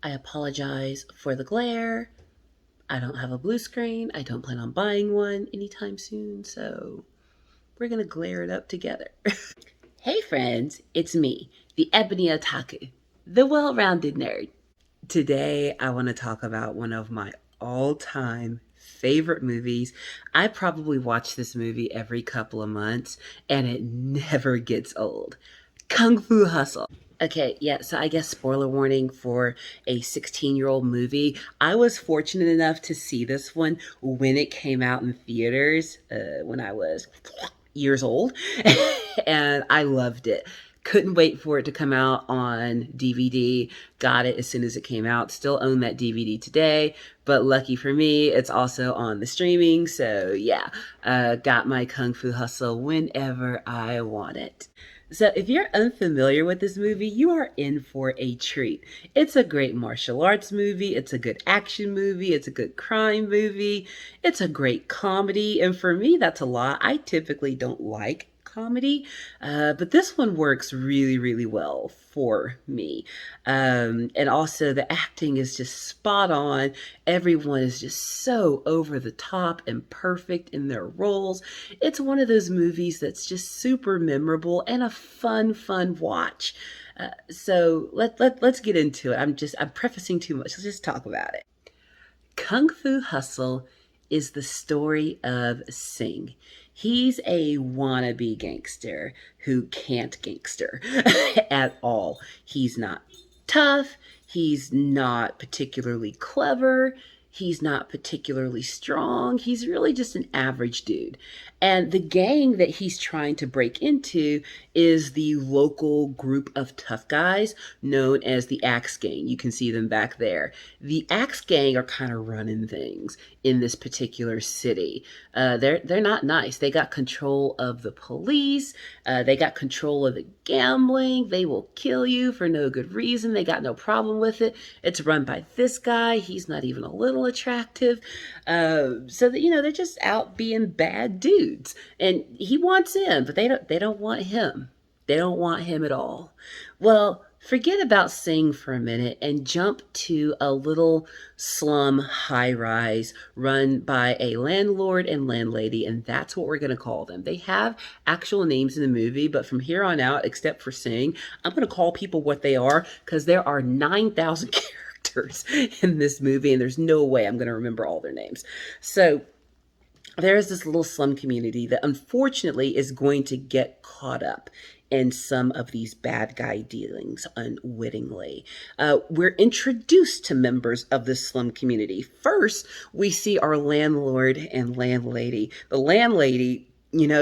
I apologize for the glare. I don't have a blue screen. I don't plan on buying one anytime soon, so we're gonna glare it up together. Hey friends, it's me, the Ebony Otaku, the well-rounded nerd. Today I want to talk about one of my all-time favorite movies. I probably watch this movie every couple of months and it never gets old. Kung Fu Hustle. Okay, yeah, so I guess spoiler warning for a 16-year-old movie. I was fortunate enough to see this one when it came out in theaters when I was years old, and I loved it. Couldn't wait for it to come out on DVD. Got it as soon as it came out. Still own that DVD today, but lucky for me, it's also on the streaming. So yeah, got my Kung Fu Hustle whenever I want it. So, if you're unfamiliar with this movie, you are in for a treat. It's a great martial arts movie, it's a good action movie, it's a good crime movie, it's a great comedy, and for me, that's a lot. I typically don't like comedy, but this one works really, really well for me. And also, the acting is just spot on. Everyone is just so over the top and perfect in their roles. It's one of those movies that's just super memorable and a fun watch. So let's get into it. I'm prefacing too much. Let's just talk about it. Kung Fu Hustle is the story of Sing. He's a wannabe gangster who can't gangster at all. He's not tough. He's not particularly clever. He's not particularly strong. He's really just an average dude. And the gang that he's trying to break into is the local group of tough guys known as the Axe Gang. You can see them back there. The Axe Gang are kind of running things in this particular city. They're not nice. They got control of the police. They got control of the gambling. They will kill you for no good reason. They got no problem with it. It's run by this guy. He's not even a little attractive. So that they're just out being bad dudes, and he wants in, but they don't want him. They don't want him at all. Well, forget about Sing for a minute and jump to a little slum high rise run by a landlord and landlady, and that's what we're going to call them. They have actual names in the movie, but from here on out, except for Sing, I'm going to call people what they are because there are 9,000 characters in this movie, and there's no way I'm going to remember all their names. So there is this little slum community that unfortunately is going to get caught up in some of these bad guy dealings unwittingly. We're introduced to members of the slum community. First, we see our landlord and landlady. The landlady,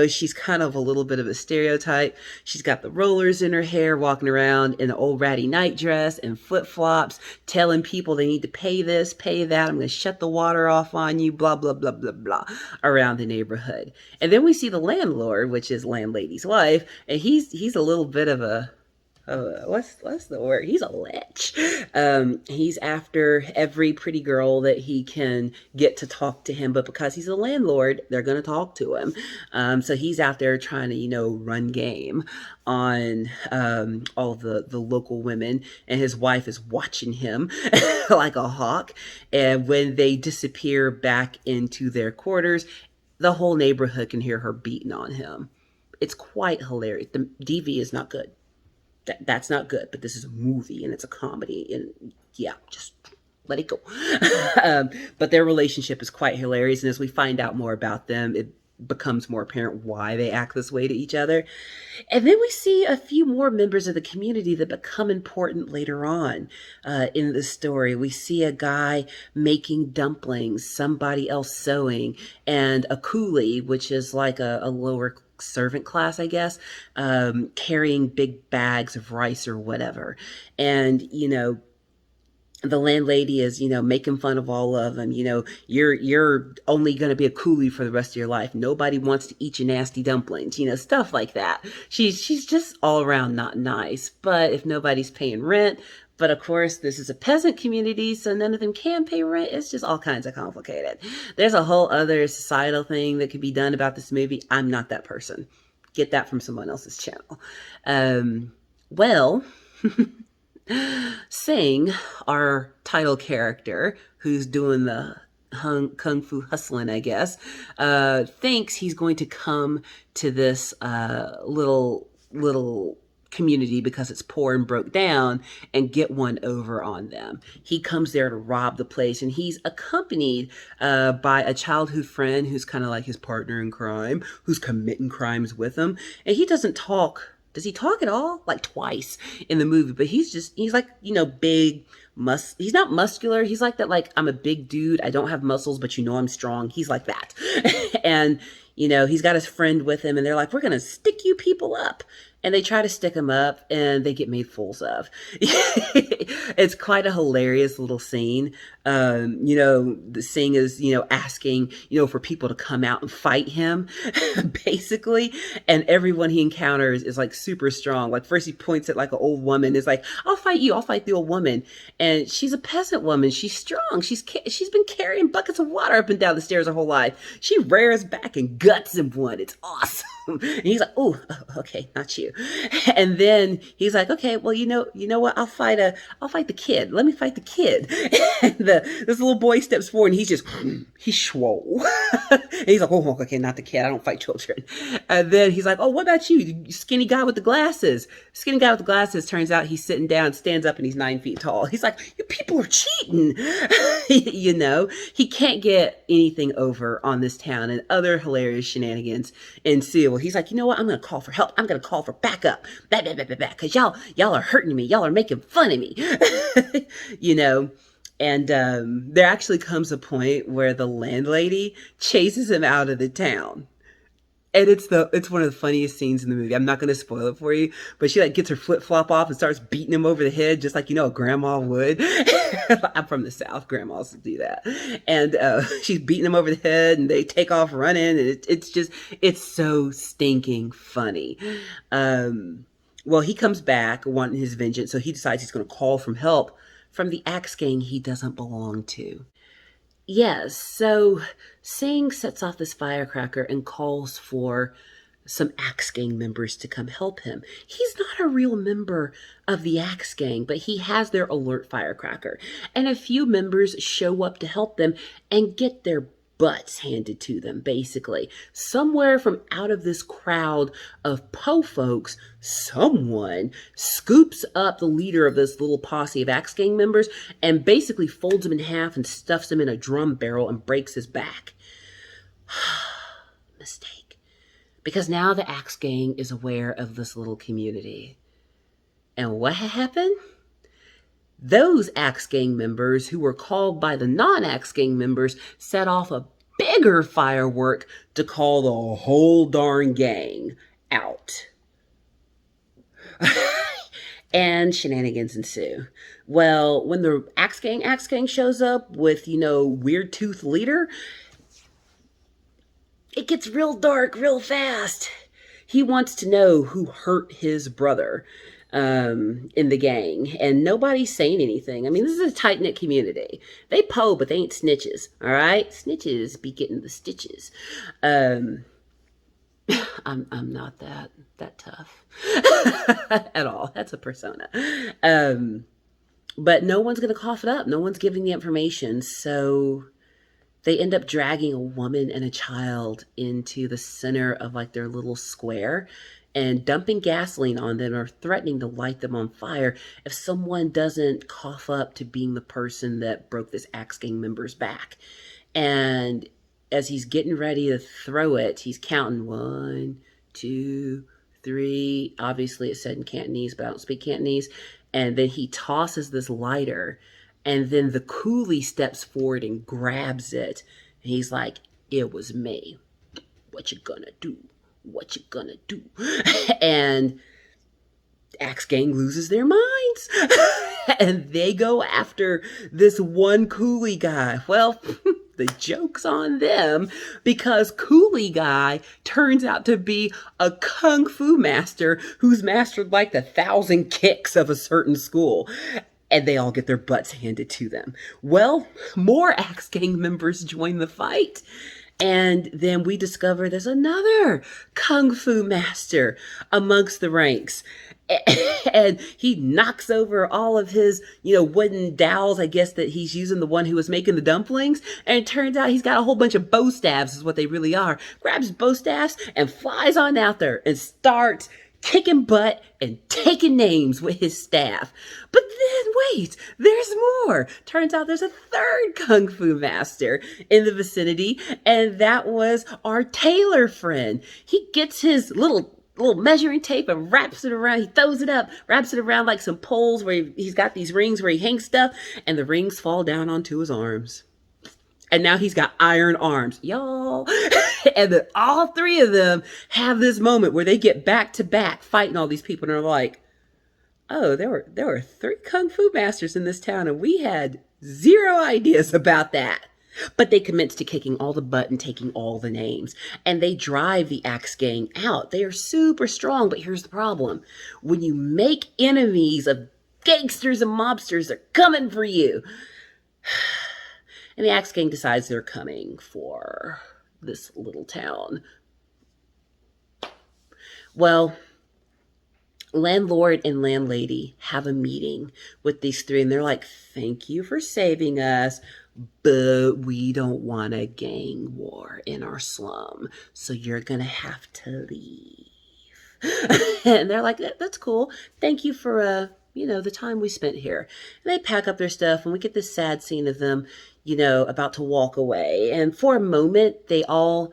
she's kind of a little bit of a stereotype. She's got the rollers in her hair, walking around in an old ratty nightdress and flip-flops, telling people they need to pay this, pay that. I'm going to shut the water off on you, blah, blah, blah, blah, blah, around the neighborhood. And then we see the landlord, which is landlady's wife, and he's a little bit of a what's the word? He's a lech. He's after every pretty girl that he can get to talk to him, but because he's a landlord, they're going to talk to him. So he's out there trying to, run game on all the local women, and his wife is watching him like a hawk. And when they disappear back into their quarters, the whole neighborhood can hear her beating on him. It's quite hilarious. The DV is not good. That's not good, but this is a movie and it's a comedy, and yeah, just let it go. But their relationship is quite hilarious, and as we find out more about them, it becomes more apparent why they act this way to each other. And then we see a few more members of the community that become important later on in the story. We see a guy making dumplings, somebody else sewing, and a coolie, which is like a lower servant class, I guess, carrying big bags of rice or whatever. And, the landlady is, making fun of all of them. You're only going to be a coolie for the rest of your life. Nobody wants to eat your nasty dumplings, stuff like that. She's just all around not nice. But if nobody's paying rent, but of course, this is a peasant community, so none of them can pay rent. It's just all kinds of complicated. There's a whole other societal thing that could be done about this movie. I'm not that person. Get that from someone else's channel. Well, Sing, our title character, who's doing the kung fu hustling, I guess, thinks he's going to come to this little community because it's poor and broke down and get one over on them. He comes there to rob the place, and he's accompanied by a childhood friend who's kind of like his partner in crime, who's committing crimes with him. And he doesn't talk. Does he talk at all? Like twice in the movie, but he's like, big, he's not muscular. He's like that, like, I'm a big dude. I don't have muscles, but I'm strong. He's like that. And, he's got his friend with him, and they're like, we're going to stick you people up. And they try to stick him up, and they get made fools of. It's quite a hilarious little scene. The Sing is, asking, for people to come out and fight him, basically. And everyone he encounters is like super strong. Like first he points at like an old woman, is like, I'll fight you. I'll fight the old woman. And she's a peasant woman. She's strong. She's been carrying buckets of water up and down the stairs her whole life. She rears back and guts him one. It's awesome. And he's like, oh, okay, not you. And then he's like, okay, well, you know what? I'll fight the kid. Let me fight the kid. And this little boy steps forward, and he's swole. And he's like, oh, okay, not the kid. I don't fight children. And then he's like, oh, what about you skinny guy with the glasses? Skinny guy with the glasses. Turns out he's sitting down, stands up, and he's 9 feet tall. He's like, you people are cheating. He can't get anything over on this town, and other hilarious shenanigans ensue. He's like, you know what? I'm going to call for help. I'm going to call for backup. Because y'all are hurting me. Y'all are making fun of me. And there actually comes a point where the landlady chases him out of the town. And it's one of the funniest scenes in the movie. I'm not going to spoil it for you, but she like gets her flip-flop off and starts beating him over the head, just like, a grandma would. I'm from the South. Grandmas do that. And she's beating him over the head, and they take off running. And it's so stinking funny. Well, he comes back wanting his vengeance. So he decides he's going to call for help from the axe gang he doesn't belong to. Yes, so Sing sets off this firecracker and calls for some Axe Gang members to come help him. He's not a real member of the Axe Gang, but he has their alert firecracker. And a few members show up to help them and get their butts handed to them, basically. Somewhere from out of this crowd of po folks, someone scoops up the leader of this little posse of Axe Gang members and basically folds him in half and stuffs him in a drum barrel and breaks his back. Mistake. Because now the Axe Gang is aware of this little community. And what happened? Those Axe Gang members who were called by the non-Axe Gang members set off a bigger firework to call the whole darn gang out. And shenanigans ensue. Well, when the Axe Gang shows up with, Weird Tooth leader, it gets real dark real fast. He wants to know who hurt his brother in the gang, and nobody's saying anything. I mean, this is a tight-knit community. They po, but they ain't snitches, all right? Snitches be getting the stitches. I'm not that tough at all. That's a persona. But no one's going to cough it up. No one's giving the information, so they end up dragging a woman and a child into the center of like their little square and dumping gasoline on them or threatening to light them on fire if someone doesn't cough up to being the person that broke this Axe Gang member's back. And as he's getting ready to throw it, he's counting 1, 2, 3. Obviously, it said in Cantonese, but I don't speak Cantonese. And then he tosses this lighter, and then the coolie steps forward and grabs it. And he's like, it was me. What you gonna do? What you gonna do? And Axe Gang loses their minds. And they go after this one coolie guy. Well, the joke's on them, because coolie guy turns out to be a kung fu master who's mastered like the 1,000 kicks of a certain school. And they all get their butts handed to them. Well, more Axe Gang members join the fight. And then we discover there's another kung fu master amongst the ranks. And he knocks over all of his, wooden dowels. I guess that he's using the one who was making the dumplings. And it turns out he's got a whole bunch of bow staves, is what they really are. Grabs bow staves and flies on out there and starts kicking butt and taking names with his staff. But then wait, there's more. Turns out there's a third kung fu master in the vicinity, and that was our tailor friend. He gets his little measuring tape and wraps it around. He throws it up, wraps it around like some poles where he's got these rings where he hangs stuff, and the rings fall down onto his arms. And now he's got iron arms, y'all. And then all three of them have this moment where they get back to back fighting all these people, and they're like, oh, there were three kung fu masters in this town, and we had zero ideas about that. But they commence to kicking all the butt and taking all the names. And they drive the Axe Gang out. They are super strong, but here's the problem. When you make enemies of gangsters and mobsters, they're coming for you. And the Axe Gang decides they're coming for this little town. Well, landlord and landlady have a meeting with these three, and they're like, thank you for saving us, but we don't want a gang war in our slum, so you're gonna have to leave. And they're like, that's cool. Thank you for the time we spent here. And they pack up their stuff, and we get this sad scene of them, about to walk away. And for a moment, they all,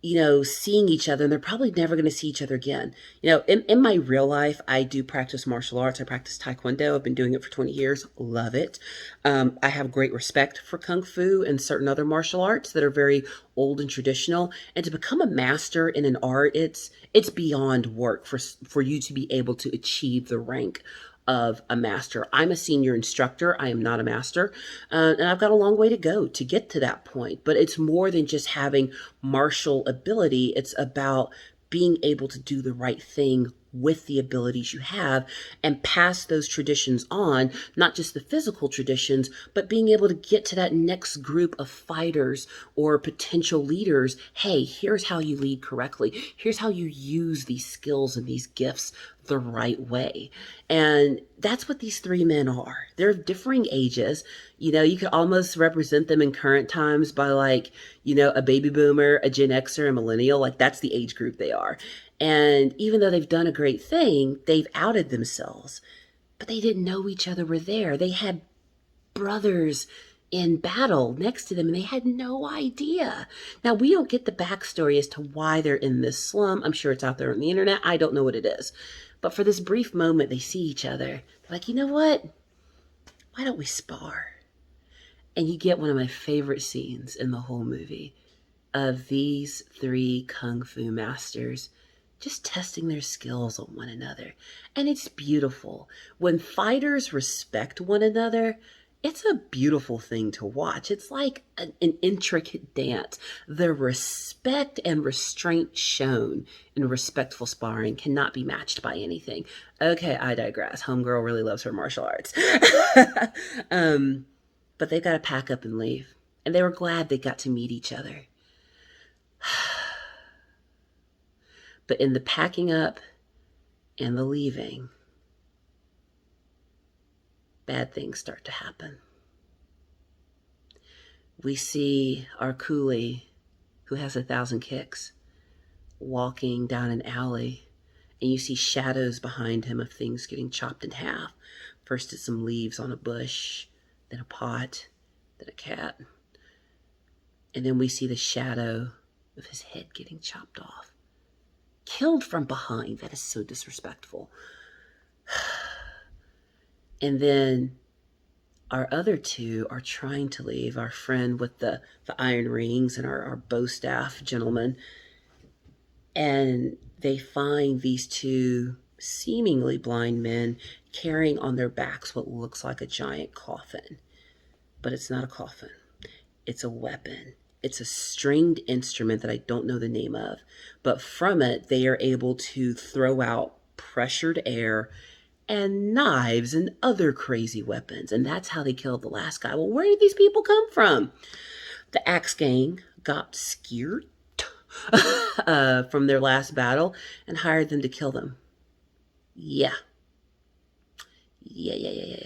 seeing each other, and they're probably never going to see each other again. In my real life, I do practice martial arts. I practice Taekwondo. I've been doing it for 20 years. Love it. I have great respect for Kung Fu and certain other martial arts that are very old and traditional. And to become a master in an art, it's beyond work for you to be able to achieve the rank of a master. I'm a senior instructor. I am not a master. And I've got a long way to go to get to that point. But it's more than just having martial ability. It's about being able to do the right thing with the abilities you have and pass those traditions on, not just the physical traditions, but being able to get to that next group of fighters or potential leaders. Hey, here's how you lead correctly. Here's how you use these skills and these gifts the right way. And that's what these three men are. They're of differing ages. You could almost represent them in current times by a baby boomer, a Gen Xer, a millennial. Like that's the age group they are. And even though they've done a great thing, they've outed themselves, but they didn't know each other were there. They had brothers in battle next to them, and they had no idea. Now, we don't get the backstory as to why they're in this slum. I'm sure it's out there on the internet. I don't know what it is. But for this brief moment, they see each other. They're like, you know what? Why don't we spar? And you get one of my favorite scenes in the whole movie of these three Kung Fu masters just testing their skills on one another. And it's beautiful. When fighters respect one another, it's a beautiful thing to watch. It's like an intricate dance. The respect and restraint shown in respectful sparring cannot be matched by anything. Okay, I digress. Homegirl really loves her martial arts. But they've got to pack up and leave. And they were glad they got to meet each other. But in the packing up and the leaving, bad things start to happen. We see our coolie, who has 1,000 kicks, walking down an alley, and you see shadows behind him of things getting chopped in half. First it's some leaves on a bush, then a pot, then a cat. And then we see the shadow of his head getting chopped off. Killed from behind. That is so disrespectful. And then our other two are trying to leave. Our friend with the iron rings and our bow staff gentleman. And they find these two seemingly blind men carrying on their backs what looks like a giant coffin. But it's not a coffin. It's a weapon. It's a stringed instrument that I don't know the name of, but from it, they are able to throw out pressured air and knives and other crazy weapons. And that's how they killed the last guy. Well, where did these people come from? The Axe Gang got scared from their last battle and hired them to kill them. Yeah. Yeah.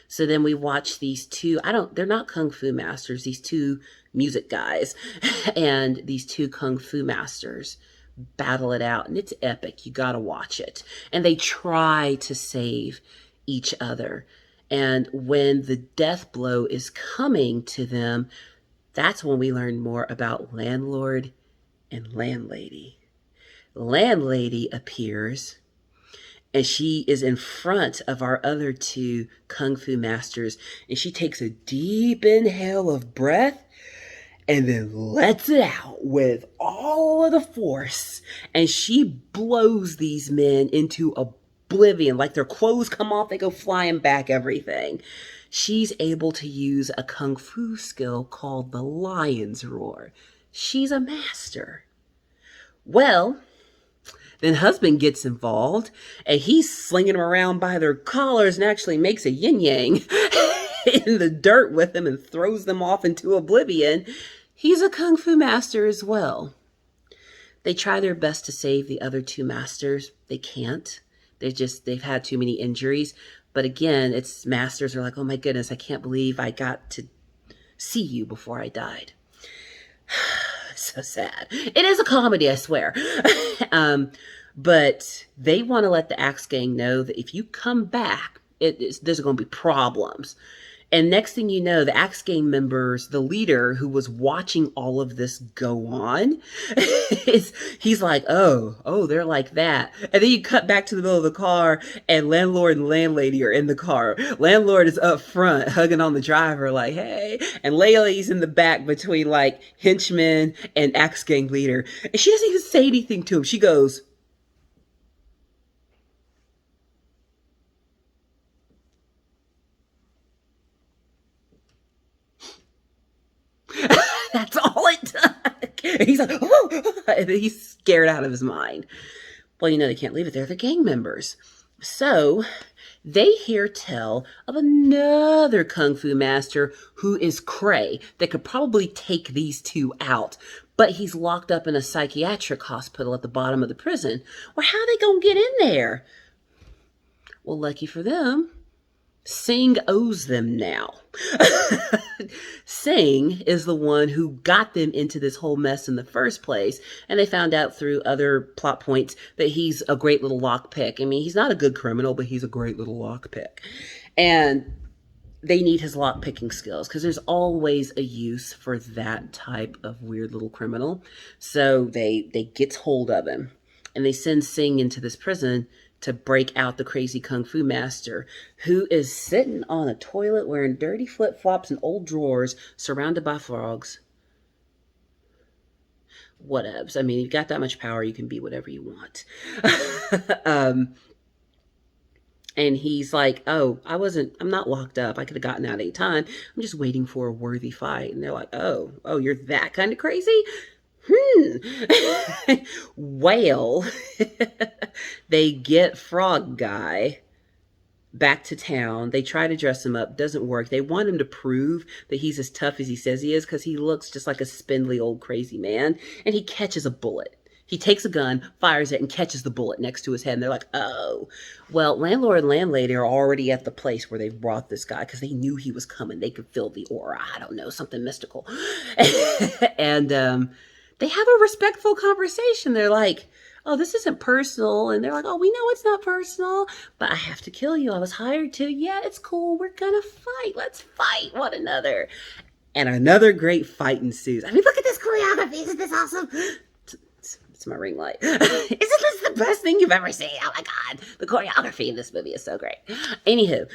So then we watch these two, they're not kung fu masters, these two music guys, and these two kung fu masters battle it out, and it's epic. You gotta watch it. And they try to save each other. And when the death blow is coming to them, that's when we learn more about landlord and landlady. Landlady appears, and she is in front of our other two kung fu masters, and she takes a deep inhale of breath and then lets it out with all of the force, and she blows these men into oblivion. Like their clothes come off, they go flying back, everything. She's able to use a kung fu skill called the lion's roar. She's a master. Well, then husband gets involved, and he's slinging them around by their collars and actually makes a yin-yang in the dirt with them and throws them off into oblivion. He's a kung fu master as well. They try their best to save the other two masters. They can't. They've had too many injuries. But again, it's masters are like, oh my goodness, I can't believe I got to see you before I died. So sad. It is a comedy, I swear. But they want to let the Axe Gang know that if you come back, there's going to be problems. And next thing you know, the Axe Gang members, the leader who was watching all of this go on, he's like, oh, they're like that. And then you cut back to the middle of the car, and landlord and landlady are in the car. Landlord is up front, hugging on the driver like, hey. And landlady's in the back between like henchman and Axe Gang leader. And she doesn't even say anything to him. She goes, that's all it took. And he's like, oh, and he's scared out of his mind. Well, they can't leave it there. They're gang members. So they hear tell of another kung fu master who is cray that could probably take these two out. But he's locked up in a psychiatric hospital at the bottom of the prison. Well, how are they going to get in there? Well, lucky for them, Singh owes them now. Singh is the one who got them into this whole mess in the first place. And they found out through other plot points that he's a great little lockpick. I mean, he's not a good criminal, but he's a great little lockpick. And they need his lockpicking skills because there's always a use for that type of weird little criminal. So they get hold of him, and they send Singh into this prison to break out the crazy kung fu master, who is sitting on a toilet wearing dirty flip-flops and old drawers surrounded by frogs. Whatevs. I mean, you've got that much power, you can be whatever you want. And he's like, oh, I'm not locked up. I could have gotten out any time. I'm just waiting for a worthy fight. And they're like, oh, you're that kind of crazy? Well, they get Frog Guy back to town. They try to dress him up. Doesn't work. They want him to prove that he's as tough as he says he is because he looks just like a spindly old crazy man. And he catches a bullet. He takes a gun, fires it, and catches the bullet next to his head. And they're like, oh. Well, landlord and landlady are already at the place where they've brought this guy because they knew he was coming. They could feel the aura. I don't know, something mystical. And they have a respectful conversation. They're like, oh, this isn't personal. And they're like, oh, we know it's not personal, but I have to kill you. I was hired to. Yeah, it's cool. We're going to fight. Let's fight one another. And another great fight ensues. I mean, look at this choreography. Isn't this awesome? It's my ring light. Isn't this the best thing you've ever seen? Oh my God. The choreography in this movie is so great. Anywho,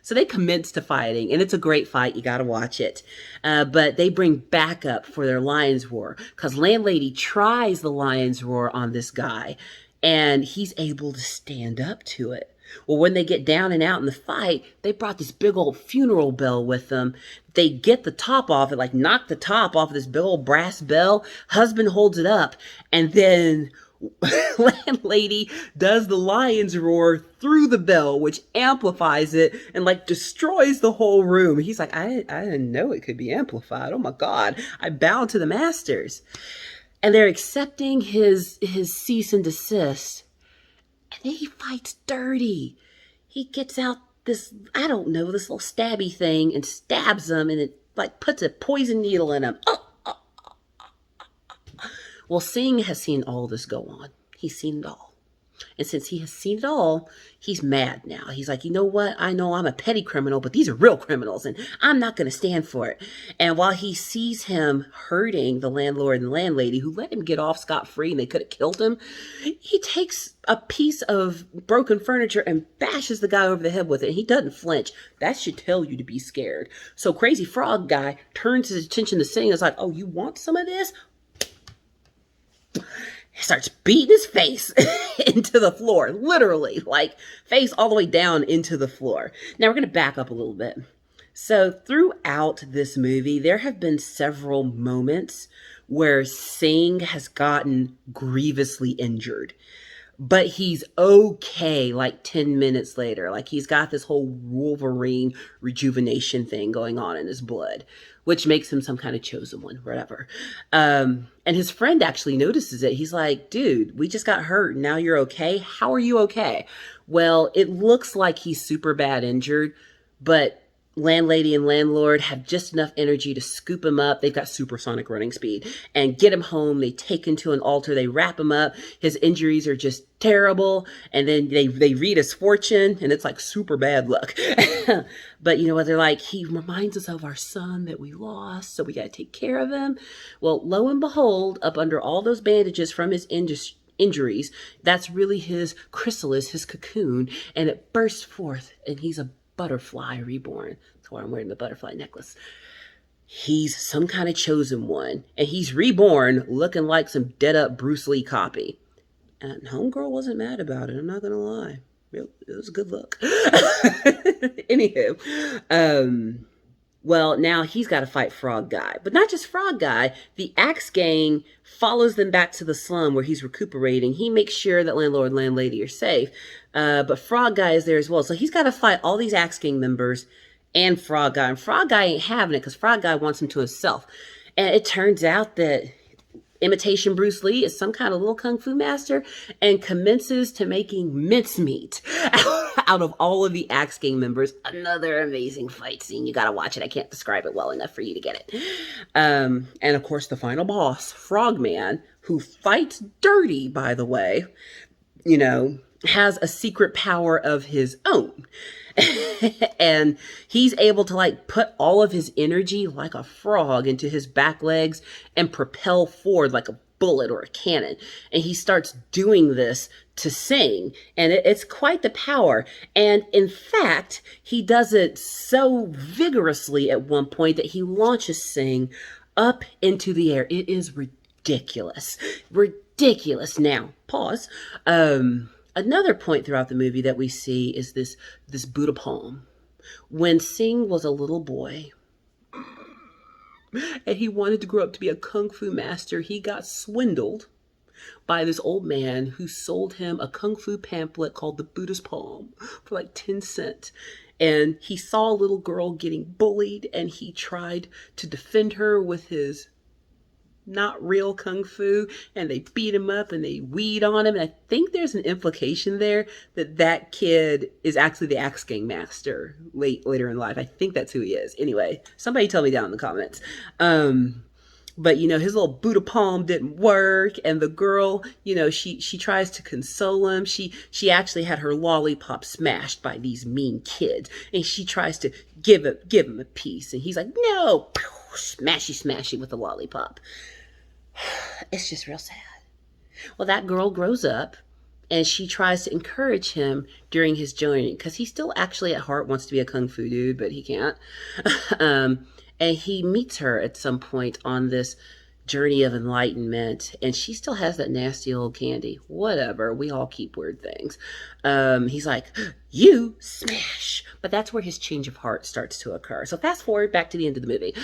so they commence to fighting, and it's a great fight. You got to watch it. But they bring backup for their lion's roar because landlady tries the lion's roar on this guy, and he's able to stand up to it. Well, when they get down and out in the fight, they brought this big old funeral bell with them. They get the top off it, like knock the top off of this big old brass bell. Husband holds it up, and then landlady does the lion's roar through the bell, which amplifies it and like destroys the whole room. He's like, I didn't know it could be amplified. Oh my God, I bow to the masters. And they're accepting his cease and desist. And then he fights dirty. He gets out this, I don't know, this little stabby thing and stabs him, and it like puts a poison needle in him. Oh. Well, Singh has seen all this go on. He's seen it all. And since he has seen it all, he's mad now. He's like, you know what? I know I'm a petty criminal, but these are real criminals, and I'm not going to stand for it. And while he sees him hurting the landlord and landlady who let him get off scot-free and they could have killed him, he takes a piece of broken furniture and bashes the guy over the head with it. And he doesn't flinch. That should tell you to be scared. So Crazy Frog guy turns his attention to Singh and is like, oh, you want some of this? He starts beating his face into the floor, literally, like face all the way down into the floor. Now we're going to back up a little bit. So throughout this movie, there have been several moments where Singh has gotten grievously injured, but he's okay like 10 minutes later. Like he's got this whole Wolverine rejuvenation thing going on in his blood, which makes him some kind of chosen one, whatever. And his friend actually notices it. He's like, dude, we just got hurt. Now you're okay. How are you okay? Well, it looks like he's super bad injured, but landlady and landlord have just enough energy to scoop him up. They've got supersonic running speed and get him home. They take him to an altar. They wrap him up. His injuries are just terrible. And then they read his fortune, and it's like super bad luck. But you know what? They're like, he reminds us of our son that we lost, so we got to take care of him. Well, lo and behold, up under all those bandages from his injuries, that's really his chrysalis, his cocoon, and it bursts forth, and he's a butterfly reborn. That's why I'm wearing the butterfly necklace. He's some kind of chosen one, and he's reborn looking like some dead up Bruce Lee copy. And homegirl wasn't mad about it, I'm not gonna lie. It was a good look. Anywho, well, now he's got to fight Frog Guy. But not just Frog Guy. The Axe Gang follows them back to the slum where he's recuperating. He makes sure that landlord and landlady are safe. But Frog Guy is there as well. So he's got to fight all these Axe Gang members and Frog Guy. And Frog Guy ain't having it because Frog Guy wants him to himself. And it turns out that imitation Bruce Lee is some kind of little kung fu master and commences to making mincemeat out of all of the Axe Gang members. Another amazing fight scene. You got to watch it. I can't describe it well enough for you to get it. And of course, the final boss, Frogman, who fights dirty, by the way, you know, has a secret power of his own. And he's able to like put all of his energy like a frog into his back legs and propel forward like a bullet or a cannon. And he starts doing this to Sing, and it's quite the power. And in fact, he does it so vigorously at one point that he launches Sing up into the air. It is ridiculous. Now, pause. Another point throughout the movie that we see is this Buddha poem. When Singh was a little boy and he wanted to grow up to be a kung fu master, he got swindled by this old man who sold him a kung fu pamphlet called the Buddha's Poem for like 10 cents. And he saw a little girl getting bullied, and he tried to defend her with his not real kung fu, and they beat him up and they weed on him. And I think there's an implication there that kid is actually the Axe Gang master later in life. I think that's who he is. Anyway, somebody tell me down in the comments. But you know, his little Buddha palm didn't work, and the girl, you know, she tries to console him. She actually had her lollipop smashed by these mean kids, and she tries to give him a piece, and he's like, no, smashy with the lollipop. It's just real sad. Well, that girl grows up, and she tries to encourage him during his journey, because he still actually at heart wants to be a kung fu dude, but he can't. And he meets her at some point on this journey of enlightenment, and she still has that nasty old candy. Whatever, we all keep weird things. He's like, you smash. But that's where his change of heart starts to occur. So fast forward back to the end of the movie,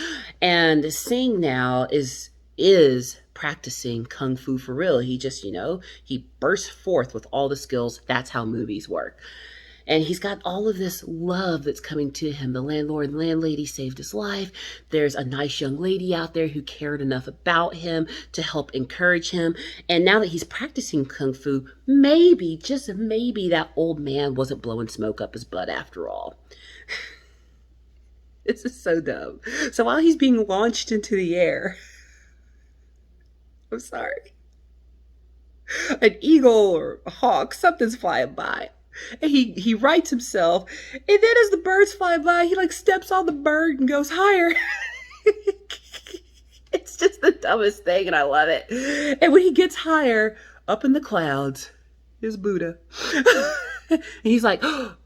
and Singh now is is practicing kung fu for real. He just, he bursts forth with all the skills. That's how movies work. And he's got all of this love that's coming to him. The landlord and landlady saved his life. There's a nice young lady out there who cared enough about him to help encourage him. And now that he's practicing kung fu, maybe, just maybe, that old man wasn't blowing smoke up his butt after all. This is so dumb. So while he's being launched into the air, I'm sorry, an eagle or a hawk, something's flying by. And he rights himself, and then as the bird's fly by, he like steps on the bird and goes higher. It's just the dumbest thing, and I love it. And when he gets higher, up in the clouds, is Buddha. And he's like, oh,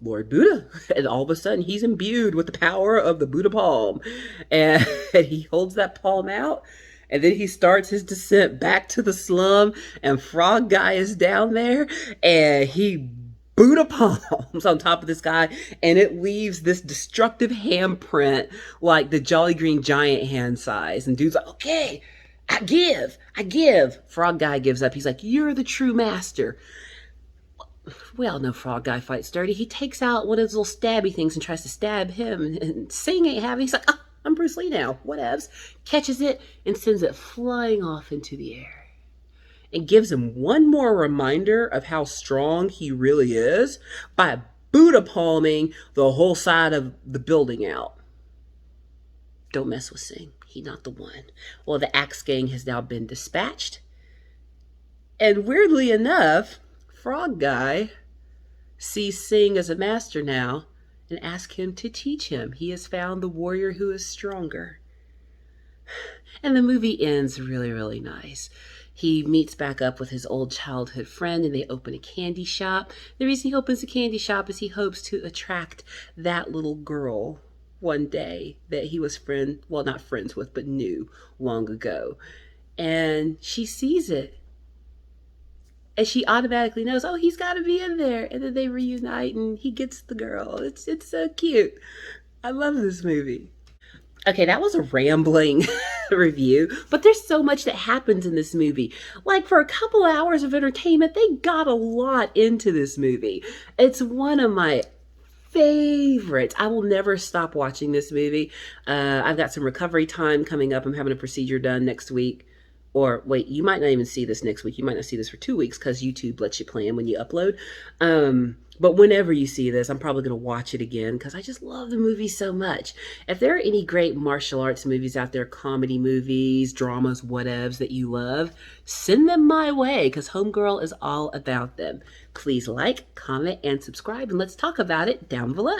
Lord Buddha. And all of a sudden, he's imbued with the power of the Buddha palm. And he holds that palm out. And then he starts his descent back to the slum, and Frog Guy is down there, and he Buddha palms on top of this guy, and it leaves this destructive handprint like the Jolly Green Giant hand size. And dude's like, okay, I give. Frog Guy gives up. He's like, you're the true master. We all know Frog Guy fights dirty. He takes out one of those little stabby things and tries to stab him, and Sing ain't having. He's like, oh, I'm Bruce Lee now, whatevs. Catches it and sends it flying off into the air. And gives him one more reminder of how strong he really is by Buddha palming the whole side of the building out. Don't mess with Sing. He's not the one. Well, the Axe Gang has now been dispatched. And weirdly enough, Frog Guy sees Sing as a master now and asks him to teach him. He has found the warrior who is stronger. And the movie ends really, really nice. He meets back up with his old childhood friend, and they open a candy shop. The reason he opens a candy shop is he hopes to attract that little girl one day that he was not friends with, but knew long ago. And she sees it. And she automatically knows, oh, he's got to be in there. And then they reunite, and he gets the girl. It's so cute. I love this movie. Okay, that was a rambling review, but there's so much that happens in this movie. Like, for a couple hours of entertainment, they got a lot into this movie. It's one of my favorites. I will never stop watching this movie. I've got some recovery time coming up. I'm having a procedure done next week. Or wait, you might not even see this next week. You might not see this for 2 weeks because YouTube lets you plan when you upload. But whenever you see this, I'm probably going to watch it again because I just love the movie so much. If there are any great martial arts movies out there, comedy movies, dramas, whatevs that you love, send them my way because Homegirl is all about them. Please like, comment, and subscribe, and let's talk about it down below.